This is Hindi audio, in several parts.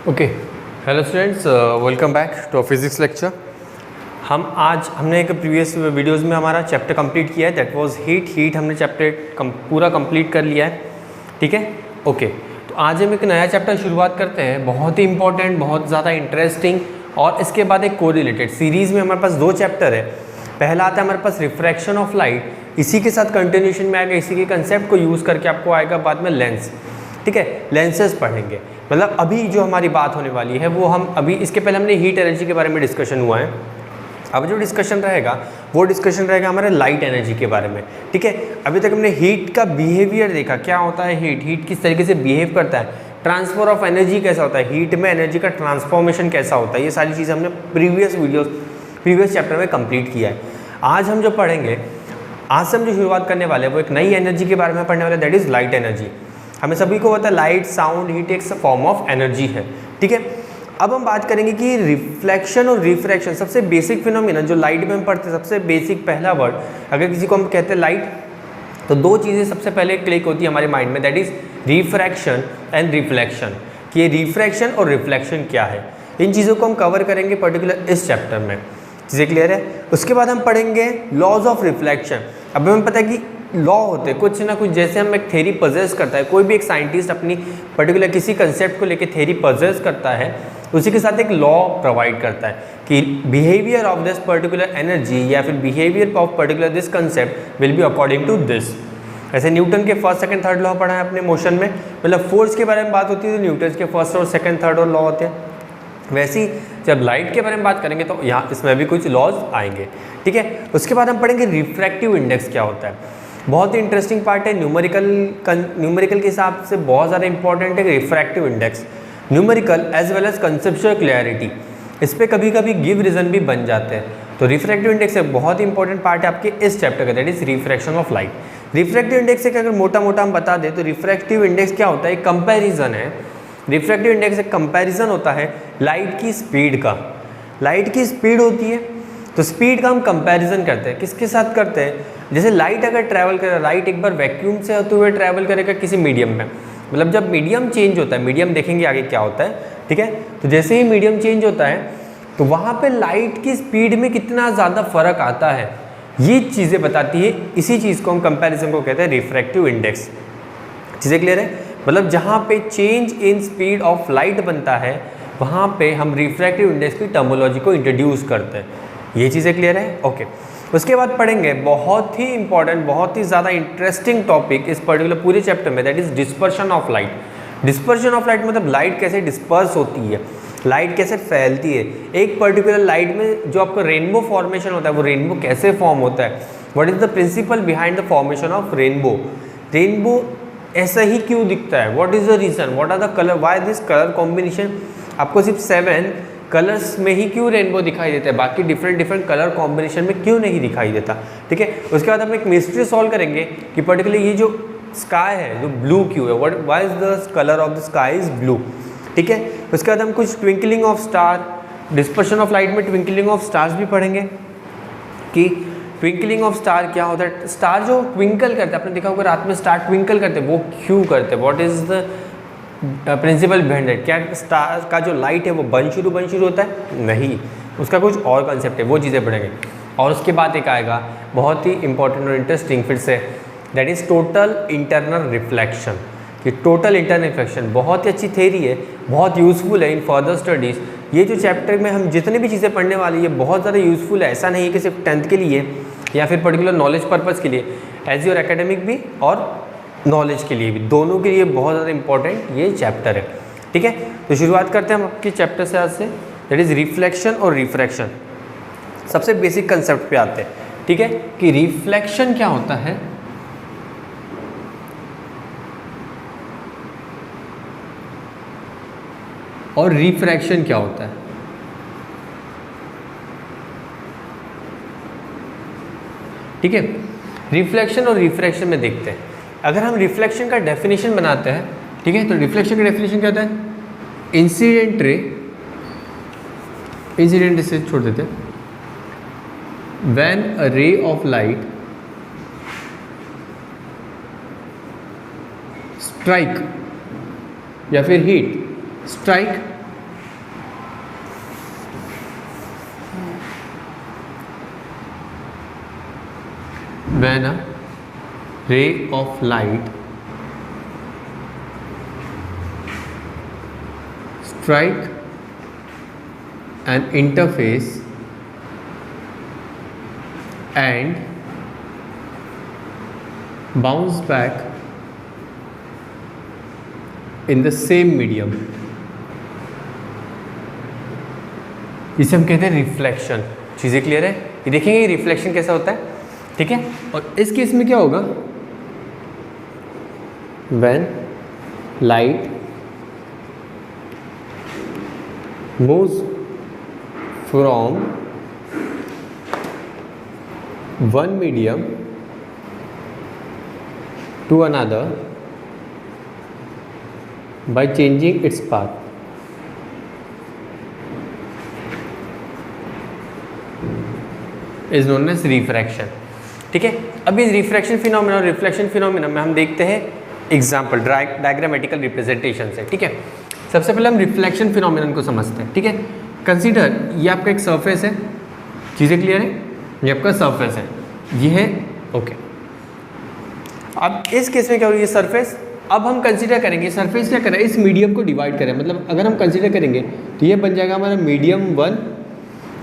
Okay, hello students, welcome back to physics lecture. हमने एक प्रीवियस वीडियोस में हमारा चैप्टर कंप्लीट किया है, दैट वाज हीट। हमने चैप्टर पूरा कंप्लीट कर लिया है, ठीक है। ओके, तो आज हम एक नया चैप्टर शुरुआत करते हैं, बहुत ही इंपॉर्टेंट, बहुत ज़्यादा इंटरेस्टिंग, और इसके बाद एक कोरिलेटेड सीरीज़ में हमारे पास दो चैप्टर है। पहला आता है हमारे पास रिफ्रैक्शन ऑफ लाइट, इसी के साथ कंटिन्यूशन में आएगा, इसी के कंसेप्ट को यूज़ करके आपको आएगा बाद में लेंस, ठीक है। लेंसेज पढ़ेंगे, मतलब अभी जो हमारी बात होने वाली है वो हम अभी, इसके पहले हमने हीट एनर्जी के बारे में डिस्कशन हुआ है। अब जो डिस्कशन रहेगा वो डिस्कशन रहेगा हमारे लाइट एनर्जी के बारे में, ठीक है। अभी तक हमने हीट का बिहेवियर देखा, क्या होता है हीट किस तरीके से बिहेव करता है, ट्रांसफर ऑफ एनर्जी कैसा होता है, हीट में एनर्जी का ट्रांसफॉर्मेशन कैसा होता है, ये सारी चीज़ें हमने प्रीवियस चैप्टर में कंप्लीट किया है। आज हम जो पढ़ेंगे, आज से हम जो शुरुआत करने वाले हैं वो एक नई एनर्जी के बारे में पढ़ने वाले, दैट इज़ लाइट एनर्जी। हमें सभी को पता है लाइट, साउंड, हीट एक फॉर्म ऑफ एनर्जी है, ठीक है। अब हम बात करेंगे कि रिफ्लेक्शन और रिफ्रैक्शन, सबसे बेसिक फिनोमिना जो लाइट में हम पढ़ते हैं, सबसे बेसिक पहला वर्ड अगर किसी को हम कहते हैं लाइट, तो दो चीज़ें सबसे पहले क्लिक होती है हमारे माइंड में, that is refraction and reflection. कि ये रिफ्रैक्शन और रिफ्लेक्शन क्या है, इन चीज़ों को हम कवर करेंगे पर्टिकुलर इस चैप्टर में। चीज़ें क्लियर है। उसके बाद हम पढ़ेंगे लॉज ऑफ रिफ्लेक्शन। अब हमें पता है कि लॉ होते हैं कुछ ना कुछ, जैसे हम एक थ्योरी पजेस करता है, कोई भी एक साइंटिस्ट अपनी पर्टिकुलर किसी कंसेप्ट को लेके थ्योरी पजेस करता है, उसी के साथ एक लॉ प्रोवाइड करता है कि behaviour of this particular energy या फिर behaviour of particular this concept will be according to this. ऐसे न्यूटन के फर्स्ट सेकंड थर्ड लॉ पढ़ा है अपने मोशन में, मतलब फोर्स के बारे में बात होती है तो न्यूटन के फर्स्ट और सेकंड थर्ड और लॉ होते हैं। वैसे ही जब लाइट के बारे में बात करेंगे तो यहाँ इसमें भी कुछ लॉज आएंगे, ठीक है। उसके बाद हम पढ़ेंगे रिफ्रैक्टिव इंडेक्स क्या होता है, बहुत ही इंटरेस्टिंग पार्ट है। न्यूमेरिकल के हिसाब से बहुत ज़्यादा इंपॉर्टेंट है refractive index, numerical as well as conceptual clarity, इस पर कभी कभी गिव रीजन भी बन जाते हैं। तो रिफ्रैक्टिव इंडेक्स एक बहुत ही इंपॉर्टेंट पार्ट है आपके इस चैप्टर का, that is refraction of light. Refractive index एक अगर मोटा मोटा हम बता दें तो रिफ्रैक्टिव इंडेक्स क्या होता है, एक कंपेरिजन है। रिफ्रैक्टिव इंडेक्स एक कंपैरिजन होता है लाइट की स्पीड का। लाइट की स्पीड होती है तो स्पीड का हम कंपैरिजन करते हैं, किसके साथ करते हैं, जैसे लाइट अगर ट्रैवल करे, लाइट एक बार वैक्यूम से होते हुए ट्रैवल करेगा किसी मीडियम में, मतलब जब मीडियम चेंज होता है, मीडियम देखेंगे आगे क्या होता है, ठीक है। तो जैसे ही मीडियम चेंज होता है तो वहाँ पे लाइट की स्पीड में कितना ज़्यादा फर्क आता है, ये चीज़ें बताती है। इसी चीज़ को हम कंपैरिजन को कहते हैं रिफ्रैक्टिव इंडेक्स। चीज़ें क्लियर है, मतलब जहाँ पे change in speed of light बनता है वहाँ पे हम रिफ्रैक्टिव इंडेक्स की टर्मोलॉजी को इंट्रोड्यूस करते हैं। ये चीज़ें क्लियर है, ओके। उसके बाद पढ़ेंगे बहुत ही इंपॉर्टेंट, बहुत ही ज़्यादा इंटरेस्टिंग टॉपिक इस पर्टिकुलर पूरे चैप्टर में, that is dispersion of light. Dispersion of light मतलब लाइट कैसे डिस्पर्स होती है, लाइट कैसे फैलती है, एक पर्टिकुलर लाइट में जो आपका रेनबो फॉर्मेशन होता है वो रेनबो कैसे फॉर्म होता है, what is the principle behind the formation of rainbow. Rainbow ऐसा ही क्यों दिखता है, what is the reason, what are the colour, why this colour combination, आपको सिर्फ 7 कलर्स में ही क्यों रेनबो दिखाई देता है, बाकी डिफरेंट कलर कॉम्बिनेशन में क्यों नहीं दिखाई देता, ठीक है। उसके बाद हम एक मिस्ट्री सॉल्व करेंगे कि पर्टिकुलर ये जो स्काई है जो ब्लू क्यों है, what why is the colour of the sky is blue, ठीक है। उसके बाद हम कुछ twinkling of star, dispersion of light में ट्विंकलिंग ऑफ स्टार्स भी पढ़ेंगे कि ट्विंकलिंग ऑफ स्टार क्या होता है, स्टार जो ट्विंकल करते हैं, आपने देखा होगा रात में स्टार ट्विंकल करते हैं, वो क्यों करते हैं, what is the principle behind it, क्या स्टार का जो लाइट है वो बन शुरू होता है, नहीं, उसका कुछ और कंसेप्ट है, वो चीज़ें पढ़ेंगे। और उसके बाद एक आएगा बहुत ही इंपॉर्टेंट और इंटरेस्टिंग फिर से, that is total internal reflection. कि टोटल इंटरनल रिफ्लेक्शन बहुत ही अच्छी थ्योरी है, बहुत यूज़फुल है इन फर्दर स्टडीज़। ये जो चैप्टर में हम जितने भी चीज़ें पढ़ने वाली है बहुत ज़्यादा यूज़फुल है, ऐसा नहीं है कि सिर्फ 10th के लिए या फिर पर्टिकुलर नॉलेज पर्पज़ के लिए, एज योर एकेडमिक भी और नॉलेज के लिए भी, दोनों के लिए बहुत ज़्यादा इंपॉर्टेंट ये चैप्टर है, ठीक है। तो शुरुआत करते हैं हम आपके चैप्टर से आज से, दैट इज़ रिफ्लेक्शन और रिफ्रैक्शन। सबसे बेसिक कंसेप्ट पे आते हैं, ठीक है, कि रिफ्लेक्शन क्या होता है और रिफ्रैक्शन क्या होता है। ठीक है, रिफ्लेक्शन और रिफ्रैक्शन में देखते हैं। अगर हम रिफ्लेक्शन का डेफिनेशन बनाते हैं, ठीक है, तो रिफ्लेक्शन का डेफिनेशन क्या होता है, इंसिडेंट रे, इंसिडेंट से छोड़ देते हैं, व्हेन अ रे ऑफ लाइट स्ट्राइक या फिर heat strike when a ray of light strike an interface and bounce back in the same medium, इसे हम कहते हैं रिफ्लेक्शन। चीज़ें क्लियर है? ये देखेंगे रिफ्लेक्शन कैसा होता है, ठीक है। और इस केस में क्या होगा, when light moves from one medium to another by changing its path, is known as refraction, ठीक है। अब इस रिफ्रैक्शन फिनोमेना और रिफ्लेक्शन फिनोमेना में हम देखते हैं एग्जाम्पल डायग्रामेटिकल रिप्रेजेंटेशन से, ठीक है। सबसे पहले हम रिफ्लेक्शन फिनोमेनन को समझते हैं, ठीक है। कंसीडर ये आपका एक सरफेस है, चीज़ें क्लियर है, ये आपका सरफेस है, ये है ओके। अब इस केस में क्या हो रही है सरफेस, अब हम कंसीडर करेंगे सरफेस क्या कर रहा है, इस मीडियम को डिवाइड करें, मतलब अगर हम कंसीडर करेंगे तो ये बन जाएगा हमारा मीडियम 1,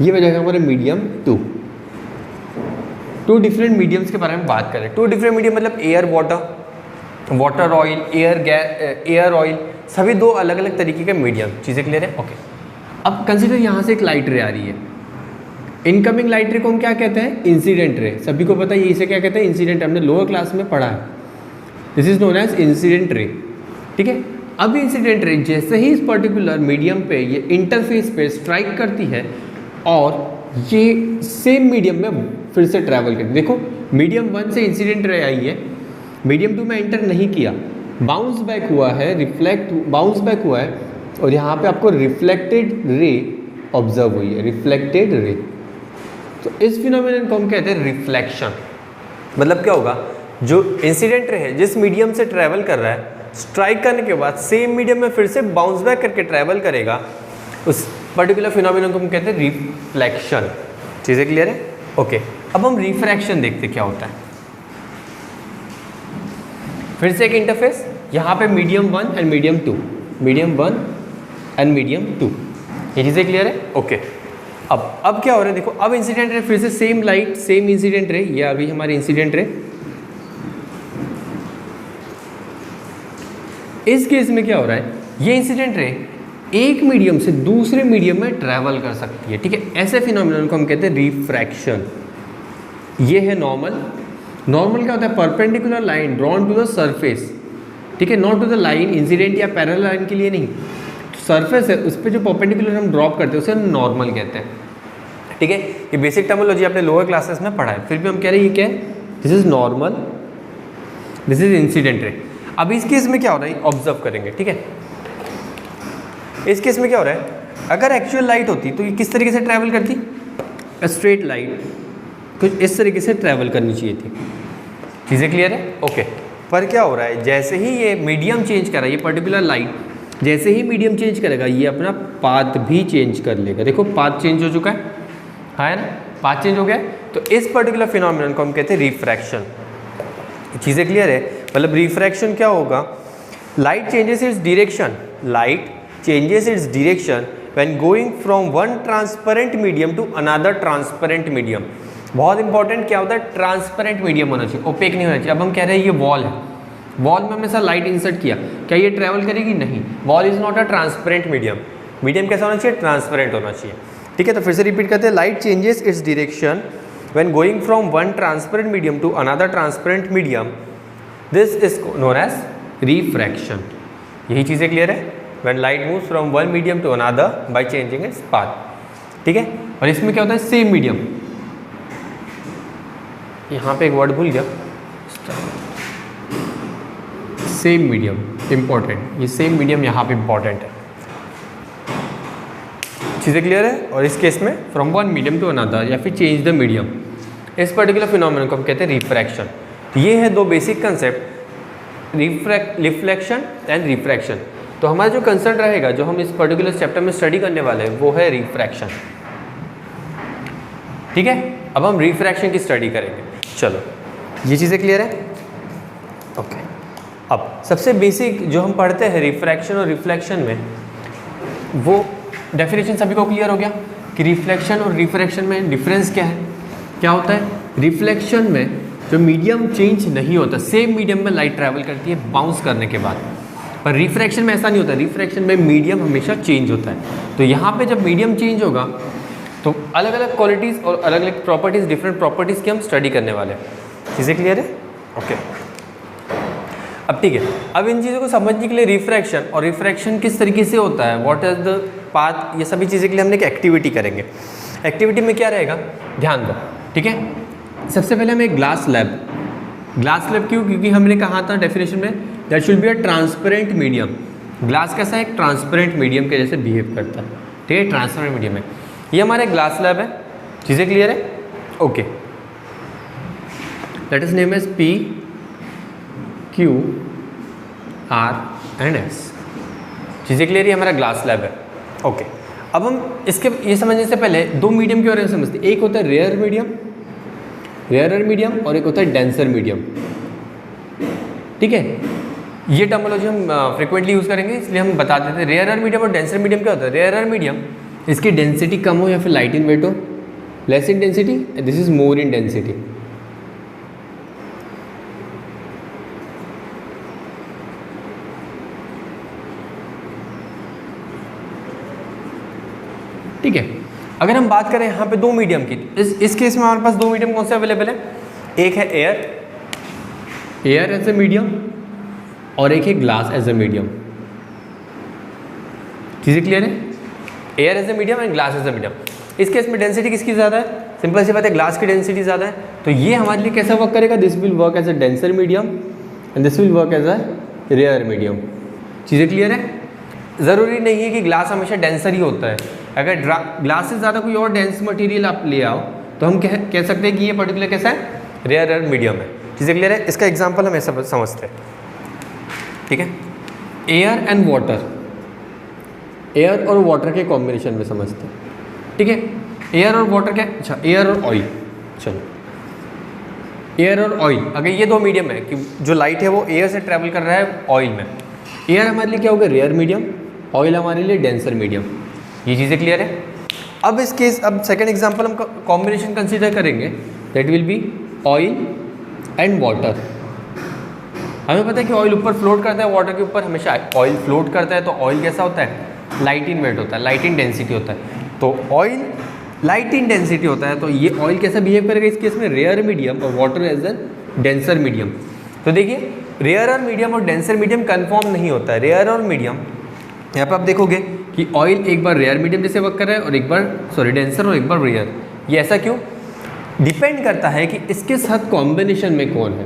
ये बन जाएगा हमारा मीडियम 2। टू डिफरेंट मीडियम्स के बारे में बात करें, टू डिफरेंट मीडियम मतलब air water, water oil, air oil, सभी दो अलग अलग तरीके के मीडियम, चीज़ें क्लियर है ओके। अब कंसीडर यहाँ से एक लाइट रे आ रही है, इनकमिंग लाइट रे को हम क्या कहते हैं, इंसिडेंट रे, सभी को पता है ये इसे क्या कहते हैं, इंसिडेंट, हमने लोअर क्लास में पढ़ा है, this is known as incident ray, ठीक है। अब इंसिडेंट रे जैसे ही इस पर्टिकुलर मीडियम पे ये इंटरफेस पे स्ट्राइक करती है और ये सेम मीडियम में फिर से ट्रैवल करती है, देखो मीडियम 1 से इंसिडेंट रे आई है, मीडियम 2 में एंटर नहीं किया, बाउंस बैक हुआ है, बाउंस बैक हुआ है और यहाँ पे आपको रिफ्लेक्टेड रे ऑब्जर्व हुई है, रिफ्लेक्टेड रे। तो इस फिनोमेनन को हम कहते हैं रिफ्लेक्शन। मतलब क्या होगा, जो इंसिडेंट रे है जिस मीडियम से ट्रैवल कर रहा है, स्ट्राइक करने के बाद सेम मीडियम में फिर से बाउंस बैक करके ट्रैवल करेगा, उस पर्टिकुलर फिनोमेनन को हम कहते हैं रिफ्लेक्शन। चीज़ें क्लियर है ओके। अब हम रिफ्रैक्शन देखते क्या होता है। फिर से एक इंटरफेस, यहाँ पे medium 1 and medium 2, medium 1 and medium 2, ये चीज़ें क्लियर है ओके। अब क्या हो रहा है, देखो अब इंसिडेंट रे फिर से same light, same incident ray, ये अभी हमारी इंसिडेंट रे। इस केस में क्या हो रहा है, ये इंसिडेंट रे एक मीडियम से दूसरे मीडियम में ट्रैवल कर सकती है, ठीक है। ऐसे फिनोमेनन को हम कहते हैं रिफ्रैक्शन। ये है नॉर्मल। नॉर्मल क्या होता है, perpendicular line drawn to the surface, ठीक है, not to the line, incident या पैरेलल लाइन के लिए नहीं, सरफेस है उस पर जो परपेंडिकुलर हम ड्रॉप करते हैं उसे नॉर्मल कहते हैं, ठीक है। ये बेसिक टर्मिनोलॉजी आपने लोअर क्लासेस में पढ़ा है, फिर भी हम कह रहे हैं ये क्या है, this is normal, this is incident ray. अब इस केस में क्या हो रहा है ऑब्जर्व करेंगे, ठीक है। इस केस में क्या हो रहा है, अगर एक्चुअल लाइट होती तो ये किस तरीके से ट्रैवल करती, स्ट्रेट लाइट कुछ इस तरीके से ट्रैवल करनी चाहिए थी, चीज़ें क्लियर है ओके। पर क्या हो रहा है, जैसे ही ये मीडियम चेंज कर रहा है, ये पर्टिकुलर लाइट जैसे ही मीडियम चेंज करेगा ये अपना पाथ भी चेंज कर लेगा, देखो पाथ चेंज हो चुका है ना, पाथ चेंज हो गया। तो इस पर्टिकुलर फिनोमेनन को हम कहते हैं रिफ्रैक्शन। चीज़ें क्लियर है, मतलब रिफ्रैक्शन क्या होगा, light changes its direction, light changes its direction when going from one transparent medium to another transparent medium। बहुत इंपॉर्टेंट क्या होता है, ट्रांसपेरेंट मीडियम होना चाहिए, ओपेक नहीं होना चाहिए। अब हम कह रहे हैं ये वॉल है, वॉल में हमने सर लाइट इंसर्ट किया, क्या ये ट्रैवल करेगी, नहीं, wall is not a transparent medium. Medium कैसा होना चाहिए, ट्रांसपेरेंट होना चाहिए, ठीक है। तो फिर से रिपीट करते हैं, light changes its direction when going from one transparent medium to another transparent medium, this is known as refraction. यही चीज़ें क्लियर है, when light moves from one medium to another by changing its path, ठीक है। और इसमें क्या होता है, सेम मीडियम, यहाँ पे एक वर्ड भूल गया, सेम मीडियम इंपॉर्टेंट, ये सेम मीडियम यहाँ पे इंपॉर्टेंट है, चीज़ें क्लियर है। और इस केस में from one medium to another या फिर चेंज द मीडियम, इस पर्टिकुलर फिनोमेनन को हम कहते हैं रिफ्रैक्शन। तो ये है दो basic concept, reflection and refraction. तो हमारा जो कंसर्न रहेगा, जो हम इस पर्टिकुलर चैप्टर में स्टडी करने वाले हैं, वो है रिफ्रैक्शन, ठीक है। अब हम रिफ्रैक्शन की स्टडी करेंगे, चलो ये चीज़ें क्लियर है? ओके। अब सबसे बेसिक जो हम पढ़ते हैं रिफ्रैक्शन और रिफ्लेक्शन में, वो डेफिनेशन सभी को क्लियर हो गया कि रिफ्लेक्शन और रिफ्रैक्शन में डिफरेंस क्या है। क्या होता है? रिफ्लेक्शन में जो मीडियम चेंज नहीं होता, सेम मीडियम में लाइट ट्रैवल करती है बाउंस करने के बाद, पर रिफ्रैक्शन में ऐसा नहीं होता। रिफ्रैक्शन में मीडियम हमेशा चेंज होता है। तो यहाँ पे जब मीडियम चेंज होगा तो अलग अलग क्वालिटीज़ और अलग अलग प्रॉपर्टीज़, डिफरेंट प्रॉपर्टीज़ की हम स्टडी करने वाले हैं। चीज़ें क्लियर है? ओके। अब ठीक है, अब इन चीज़ों को समझने के लिए रिफ्रैक्शन और रिफ्रैक्शन किस तरीके से होता है, व्हाट इज द पाथ, ये सभी चीज़ें के लिए हम एक एक्टिविटी करेंगे। एक्टिविटी में क्या रहेगा, ध्यान दो, ठीक है। सबसे पहले हमें ग्लास स्लैब क्यों? क्योंकि हमने कहा था डेफिनेशन में that should be a transparent medium. Glass कैसा है? एक ट्रांसपेरेंट मीडियम के जैसे बिहेव करता है, ठीक है, ट्रांसपेरेंट मीडियम है। ये हमारे ग्लास स्लैब है। चीज़ें क्लियर है? Okay. That is name as P, Q, R and S। चीज़ें क्लियर है? हमारा ग्लास स्लैब है। ओके। अब हम इसके ये समझने से पहले दो मीडियम के बारे में समझते हैं। एक होता है रेयर मीडियम और एक होता है डेंसर मीडियम, ठीक है। ये टर्मिनोलॉजी हम फ्रिक्वेंटली यूज़ करेंगे, इसलिए हम बता देते हैं रेयर मीडियम और डेंसर मीडियम क्या होता है। रेयर मीडियम, इसकी डेंसिटी कम हो या फिर लाइट इन वेट हो, less in density, this is more in density. ठीक है। अगर हम बात करें यहाँ पे दो मीडियम की, इस केस में हमारे पास दो मीडियम कौन से अवेलेबल है? एक है एयर एज ए मीडियम और एक है ग्लास एज ए मीडियम। चीज़ें क्लियर है? Air as a medium and glass as a medium. इस केस में डेंसिटी किसकी ज़्यादा है? सिंपल सी बात है, ग्लास की डेंसिटी ज़्यादा है। तो ये हमारे लिए कैसा वर्क करेगा? This will work as a denser medium and this will work as a rare medium. चीज़ें क्लियर है? ज़रूरी नहीं है कि ग्लास हमेशा डेंसर ही होता है। अगर ग्लास से ज़्यादा कोई और डेंस मटेरियल आप ले आओ तो हम कह सकते हैं कि ये पर्टिकुलर कैसा है? रेयर मीडियम है। चीज़ें क्लियर है? इसका एग्जांपल हम ऐसा समझते हैं, ठीक है। एयर एंड वाटर, एयर और वाटर के कॉम्बिनेशन में समझते हैं, ठीक है। एयर और वाटर क्या? अच्छा, एयर और ऑयल। चलो, एयर और ऑयल, अगर ये दो मीडियम है कि जो लाइट है वो एयर से ट्रैवल कर रहा है ऑयल में, एयर हमारे लिए क्या होगा? रेयर मीडियम, ऑयल हमारे लिए डेंसर मीडियम। ये चीज़ें क्लियर है? अब इस केस, अब सेकंड एग्जांपल हम कॉम्बिनेशन कंसीडर करेंगे, that will be oil and water. हमें पता है कि ऑयल ऊपर फ्लोट करता है, वाटर के ऊपर हमेशा ऑयल फ्लोट करता है। तो ऑयल कैसा होता है? लाइट इन वेट होता है, लाइट इन डेंसिटी होता है। तो ऑयल लाइट इन डेंसिटी होता है, तो ये ऑयल कैसा बिहेव करेगा इस केस में? रेयर मीडियम और water as a denser medium. तो देखिए, रेयर मीडियम और डेंसर मीडियम कन्फर्म नहीं होता है। रेयर और मीडियम, यहाँ पर आप देखोगे कि ऑयल एक बार रेयर मीडियम जैसे वर्क कर रहा है और एक बार डेंसर और एक बार रेयर। ये ऐसा क्यों? डिपेंड करता है कि इसके साथ कॉम्बिनेशन में कौन है,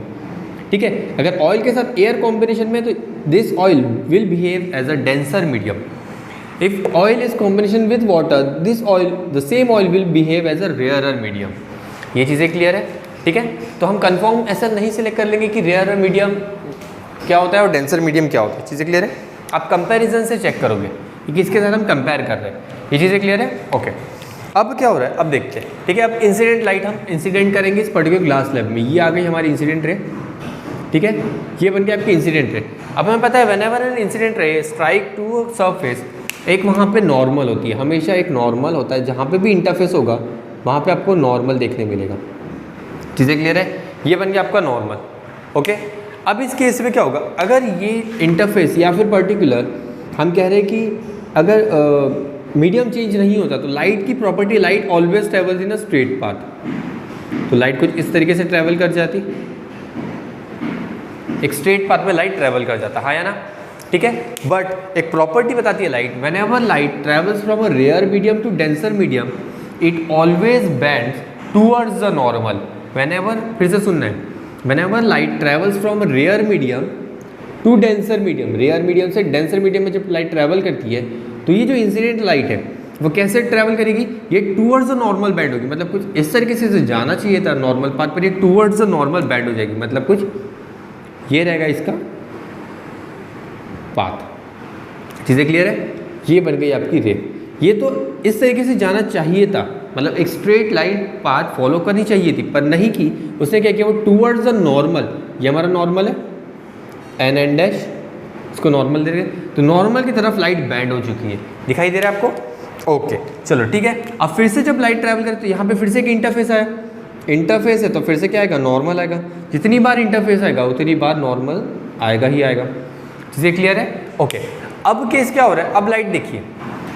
ठीक है। अगर ऑयल के साथ एयर कॉम्बिनेशन में तो this oil will behave as a denser medium. If oil is combination with water, this oil, the same oil will behave as a rare medium. ये चीज़ें क्लियर है? ठीक है। तो हम कंफर्म ऐसा नहीं सिलेक्ट कर लेंगे कि रेयर मीडियम क्या होता है और डेंसर मीडियम क्या होता है। चीज़ें क्लियर है? आप कंपैरिजन से चेक करोगे कि किसके साथ हम कंपेयर कर रहे हैं। ये चीज़ें क्लियर है? ओके। अब क्या हो रहा है, अब देखते हैं, ठीक है। अब इंसिडेंट लाइट हम इंसिडेंट करेंगे इस पर्टिकुलर ग्लास लैब में। ये आ गई हमारी इंसिडेंट रे, ठीक है। ये बन गया आपकी इंसिडेंट रे। अब हमें पता है whenever an incident ray strike to surface, एक वहाँ पे नॉर्मल होती है, हमेशा एक नॉर्मल होता है। जहाँ पे भी इंटरफेस होगा वहाँ पे आपको नॉर्मल देखने मिलेगा। चीज़ें क्लियर है? ये बन गया आपका नॉर्मल, ओके। अब इस केस में क्या होगा, अगर ये इंटरफेस या फिर पर्टिकुलर हम कह रहे हैं कि अगर मीडियम चेंज नहीं होता तो लाइट की property, light always travels in a straight path. तो लाइट कुछ इस तरीके से ट्रैवल कर जाती, एक स्ट्रेट पाथ में लाइट ट्रैवल कर जाता, हाँ या ना, ठीक है। बट एक प्रॉपर्टी बताती है light, whenever light travels from a rare medium to denser medium, it always bends towards the normal. Whenever, फिर से सुनना है, whenever light travels from a rare medium to denser medium, rare medium से डेंसर मीडियम में जब लाइट ट्रैवल करती है तो ये जो इंसिडेंट लाइट है वो कैसे ट्रैवल करेगी? ये टूवर्ड्स द नॉर्मल बैंड होगी। मतलब कुछ इस तरीके से जाना चाहिए था नॉर्मल पाथ पर, ये टूवर्ड्स द नॉर्मल बैंड हो जाएगी। मतलब कुछ ये रहेगा इसका पाथ। चीज़ें क्लियर है? ये बन गई आपकी रे। ये तो इस तरीके से जाना चाहिए था, मतलब एक स्ट्रेट लाइन पाथ फॉलो करनी चाहिए थी पर नहीं की। उसने क्या किया, वो टूवर्ड्स द नॉर्मल, ये हमारा नॉर्मल है एन एन डैश, इसको नॉर्मल दे रहे, तो नॉर्मल की तरफ लाइट बैंड हो चुकी है, दिखाई दे रहा है आपको। ओके चलो ठीक है। अब फिर से जब लाइट ट्रैवल करे तो यहाँ पे फिर से एक इंटरफेस आया, इंटरफेस है तो फिर से क्या आएगा, नॉर्मल आएगा। जितनी बार इंटरफेस आएगा उतनी बार नॉर्मल आएगा ही आएगा। चीज़ें क्लियर है? ओके। अब केस क्या हो रहा है, अब लाइट देखिए,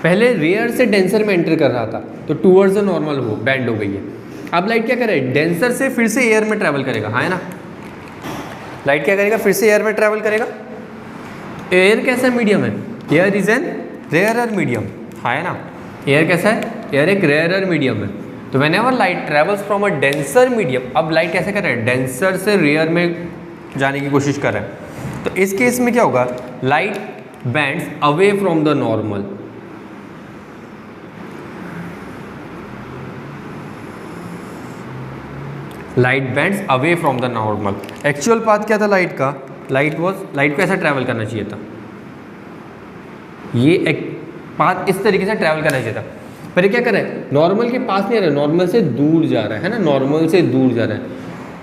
पहले रेयर से डेंसर में एंटर कर रहा था तो टूवर्ड्स द नॉर्मल हो बैंड हो गई है। अब लाइट क्या करे, डेंसर से फिर से एयर में ट्रैवल करेगा, हाँ है ना। लाइट क्या करेगा, फिर से एयर में ट्रैवल करेगा। एयर कैसा मीडियम है, air is an rarer medium, हाँ है ना। एयर कैसा है, एयर एक रेयरर मीडियम है। तो whenever light travels from a denser medium, अब लाइट कैसे कर रहा है, डेंसर से रेयर में जाने की कोशिश कर रहा है। तो इस केस में क्या होगा, light bands away from the normal. Light bands away from the normal. Actual path क्या था लाइट का, लाइट को ऐसा ट्रैवल करना चाहिए था, ये एक पाथ इस तरीके से ट्रैवल करना चाहिए था, पर ये क्या कर रहा है, नॉर्मल के पास नहीं आ रहा है, नॉर्मल से दूर जा रहा है ना, नॉर्मल से दूर जा रहा है।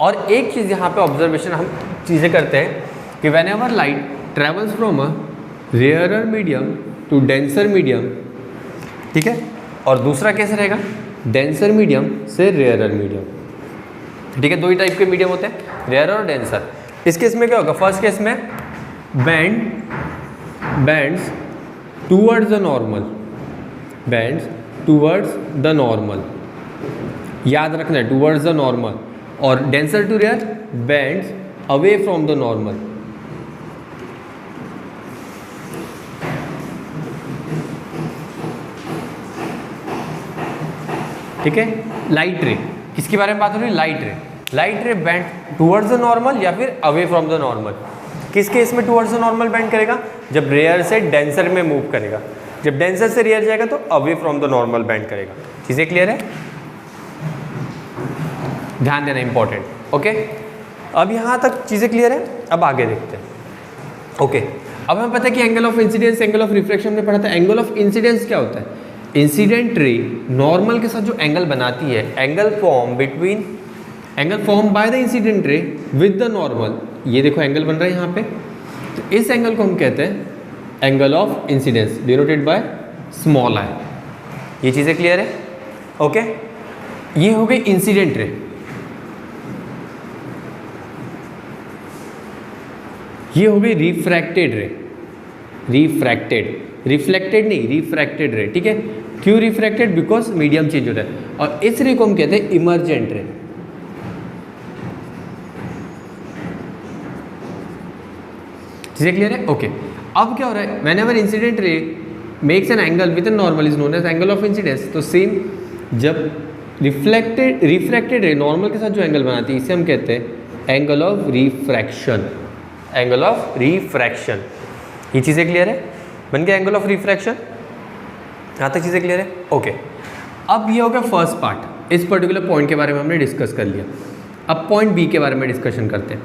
और एक चीज़ यहाँ पे ऑब्जर्वेशन हम चीज़ें करते हैं कि whenever light travels from a rarer medium to denser medium, ठीक है, और दूसरा कैसे रहेगा, डेंसर मीडियम से रेयरर मीडियम, ठीक है। दो ही टाइप के मीडियम होते हैं, रेयरर और डेंसर। इस केस में क्या होगा, फर्स्ट केस में bends towards the normal, bends towards the normal, याद रखना है टूवर्ड्स द नॉर्मल, और denser to rare bends away from the normal. ठीक है। लाइट रे, किसके बारे में बात हो रही है, लाइट रे बैंड टूवर्ड्स द नॉर्मल या फिर अवे फ्रॉम द नॉर्मल। किस केस में टूवर्ड्स द नॉर्मल बैंड करेगा, जब रेयर से डेंसर में मूव करेगा, जब डेंसर से रेयर जाएगा तो away from the normal band करेगा। चीज़ें क्लियर है, ध्यान देना इंपॉर्टेंट। ओके, अब यहाँ तक चीज़ें क्लियर है, अब आगे देखते हैं। ओके, अब हमें पता है कि angle of incidence, angle of reflection हमने पढ़ा था। एंगल ऑफ इंसिडेंस क्या होता है, इंसिडेंट रे नॉर्मल के साथ जो एंगल बनाती है, angle form by the incident रे विद द नॉर्मल। ये देखो एंगल बन रहा है यहाँ पे, तो इस एंगल को हम कहते हैं angle of incidence, denoted by small I. ये चीज़ें क्लियर है? ओके, ये हो गई इंसिडेंट रे। ये हो गई रिफ्रैक्टेड रे, रिफ्लेक्टेड नहीं, रिफ्रैक्टेड रे, ठीक है। क्यों रिफ्रैक्टेड, बिकॉज मीडियम चेंज हो रहा है। और इस रे को हम कहते हैं इमर्जेंट रे। चीजें क्लियर है? ओके, अब क्या हो रहा है, whenever incident ray makes an angle with an normal is known as angle of incidence. तो सेम जब रिफ्रैक्टेड रे नॉर्मल के साथ जो एंगल बनाती है, इसे हम कहते हैं angle of refraction, angle of refraction. ये चीज़ें क्लियर है? बन गया एंगल ऑफ रिफ्रैक्शन। यहाँ तक चीज़ें क्लियर है? ओके, अब ये हो गया फर्स्ट पार्ट, इस पर्टिकुलर पॉइंट के बारे में हमने डिस्कस कर लिया। अब पॉइंट बी के बारे में डिस्कशन करते हैं।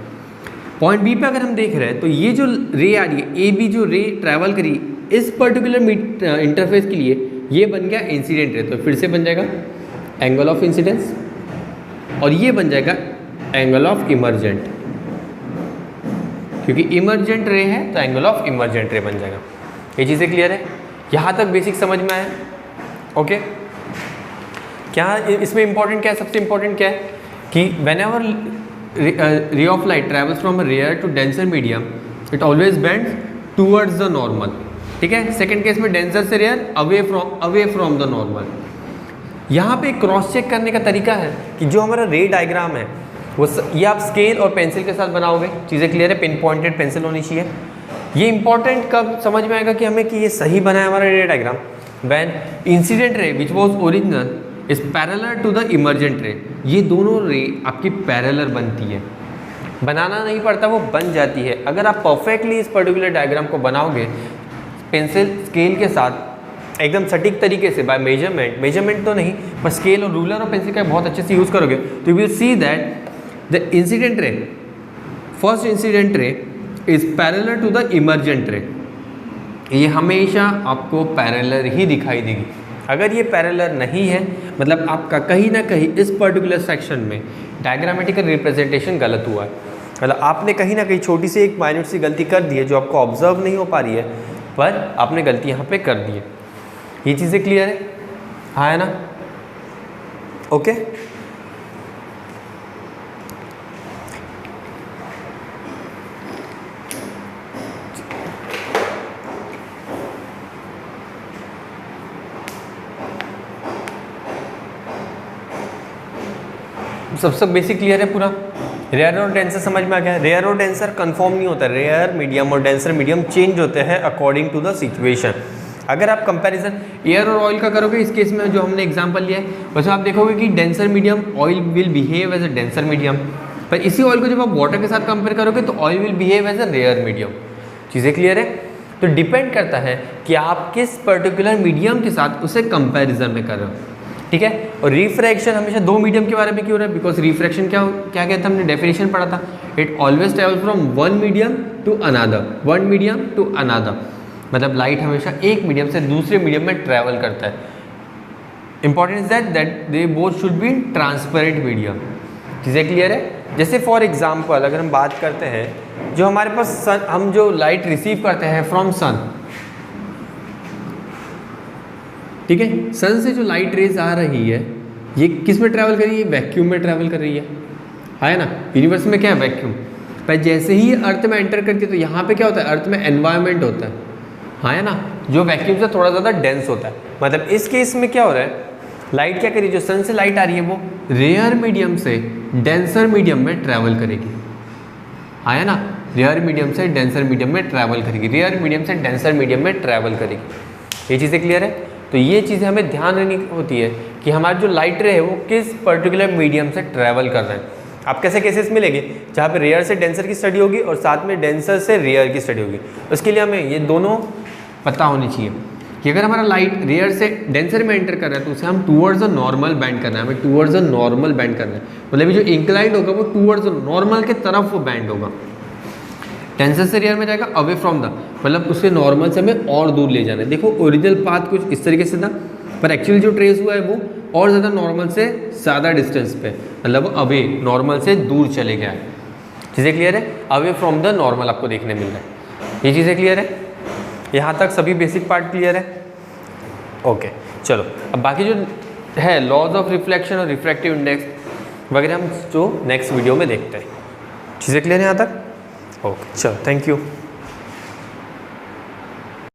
पॉइंट बी पे अगर हम देख रहे हैं तो ये जो रे आ रही है, ए बी जो रे ट्रैवल करी इस पर्टिकुलर इंटरफेस के लिए, ये बन गया इंसिडेंट रे। तो फिर से बन जाएगा एंगल ऑफ इंसिडेंस, और ये बन जाएगा एंगल ऑफ इमर्जेंट, क्योंकि इमर्जेंट रे है तो एंगल ऑफ इमर्जेंट रे बन जाएगा। ये चीज़ें क्लियर है? यहाँ तक बेसिक समझ में आया? ओके, क्या इसमें इंपॉर्टेंट क्या है, सबसे इंपॉर्टेंट क्या है कि whenever ray of light travels from a rare to denser medium, it always bends towards the normal, ठीक है। सेकंड केस में डेंसर से rare away from the normal. यहाँ पे क्रॉस चेक करने का तरीका है कि जो हमारा रे डायग्राम है वो ये आप स्केल और पेंसिल के साथ बनाओगे। चीज़ें क्लियर है? पिन पॉइंटेड पेंसिल होनी चाहिए। ये इंपॉर्टेंट कब समझ में आएगा कि हमें कि ये सही बना है हमारा रे diagram, when incident ray which was original is parallel to the emergent ray. ये दोनों रे आपकी पैरेलल बनती है, बनाना नहीं पड़ता, वो बन जाती है। अगर आप परफेक्टली इस पर्टिकुलर डायग्राम को बनाओगे पेंसिल स्केल के साथ एकदम सटीक तरीके से, बाय मेजरमेंट तो नहीं पर स्केल और रूलर और पेंसिल का बहुत अच्छे से यूज़ करोगे, तो you will see that the incident ray, first incident ray is parallel to the emergent ray. ये हमेशा आपको पैरेलल ही दिखाई देगी। अगर ये पैरेलल नहीं है मतलब आपका कहीं ना कहीं इस पर्टिकुलर सेक्शन में डायग्रामेटिकल रिप्रेजेंटेशन गलत हुआ है, मतलब आपने कहीं ना कहीं छोटी सी एक माइन्यूट सी गलती कर दी है जो आपको ऑब्जर्व नहीं हो पा रही है, पर आपने गलती यहाँ पे कर दी है। ये चीज़ें क्लियर है? हाँ है ना? ओके। सबसे बेसिक क्लियर है पूरा? रेयर और डेंसर समझ में आ गया? रेयर और डेंसर कंफर्म नहीं होता, रेयर मीडियम और डेंसर मीडियम चेंज होते हैं अकॉर्डिंग टू द सिचुएशन। अगर आप कंपैरिजन एयर और ऑयल का करोगे, इस केस में जो हमने एग्जांपल लिया है वैसे आप देखोगे कि denser medium oil will behave as a denser medium, पर इसी ऑयल को जब आप वाटर के साथ कंपेयर करोगे तो oil will behave as a rare medium. चीज़ें क्लियर है? तो डिपेंड करता है कि आप किस पर्टिकुलर मीडियम के साथ उसे कंपेरिजन में कर रहे हो, ठीक है। और रिफ्रैक्शन हमेशा दो मीडियम के बारे में क्यों रहा है? बिकॉज रिफ्रैक्शन क्या कहते हैं, हमने डेफिनेशन पढ़ा था, it always travel from one medium to another, one medium to another, मतलब लाइट हमेशा एक मीडियम से दूसरे मीडियम में ट्रैवल करता है। Important is that they both should be transparent medium. चीज़ें क्लियर है? जैसे फॉर एग्जाम्पल अगर हम बात करते हैं जो हमारे पास सन, हम जो लाइट रिसीव करते हैं फ्रॉम सन, ठीक है, सन से जो लाइट रेज आ रही है ये किस में ट्रैवल कर रही है? वैक्यूम में ट्रैवल कर रही है ना? यूनिवर्स में क्या है? वैक्यूम। पर जैसे ही अर्थ में एंटर करती है तो यहाँ पे क्या होता है? अर्थ में एनवायरनमेंट होता है ना, जो वैक्यूम से थोड़ा ज़्यादा डेंस होता है। मतलब इस केस में क्या हो रहा है, लाइट क्या करी, जो सन से लाइट आ रही है वो रेयर मीडियम से डेंसर मीडियम में ट्रैवल करेगी, है ना, रेयर मीडियम से डेंसर मीडियम में ट्रैवल करेगी, रेयर मीडियम से डेंसर मीडियम में ट्रैवल करेगी। ये चीज़ें क्लियर है? तो ये चीज़ें हमें ध्यान रखनी होती है कि हमारा जो लाइट रे है वो किस पर्टिकुलर मीडियम से ट्रैवल कर रहे हैं। आप कैसे केसेस मिलेंगे जहाँ पे रेयर से डेंसर की स्टडी होगी और साथ में डेंसर से रेयर की स्टडी होगी, उसके लिए हमें ये दोनों पता होनी चाहिए कि अगर हमारा लाइट रेयर से डेंसर में एंटर कर रहा है तो उसे हम टूवर्ड्स अ नॉर्मल बैंड करना है, हमें टूवर्ड्स अ नॉर्मल बैंड करना है, मतलब जो इंक्लाइंड होगा वो टूवर्ड्स नॉर्मल के तरफ वो बैंड होगा। डेंसर से रेयर में जाएगा अवे फ्रॉम द, मतलब उसके नॉर्मल से हमें और दूर ले जाना है। देखो ओरिजिनल पाथ कुछ इस तरीके से था, पर एक्चुअली जो ट्रेस हुआ है वो और ज़्यादा नॉर्मल से ज़्यादा डिस्टेंस पे, मतलब अवे नॉर्मल से दूर चले गया है। चीज़ें क्लियर है? अवे फ्रॉम द नॉर्मल आपको देखने मिल रहा है। ये चीज़ें क्लियर है? यहाँ तक सभी बेसिक पार्ट क्लियर है? ओके चलो, अब बाकी जो है लॉज ऑफ रिफ्लेक्शन और रिफ्रैक्टिव इंडेक्स वगैरह हम जो नेक्स्ट वीडियो में देखते हैं। चीज़ें क्लियर है यहाँ तक? ओके चलो, थैंक यू।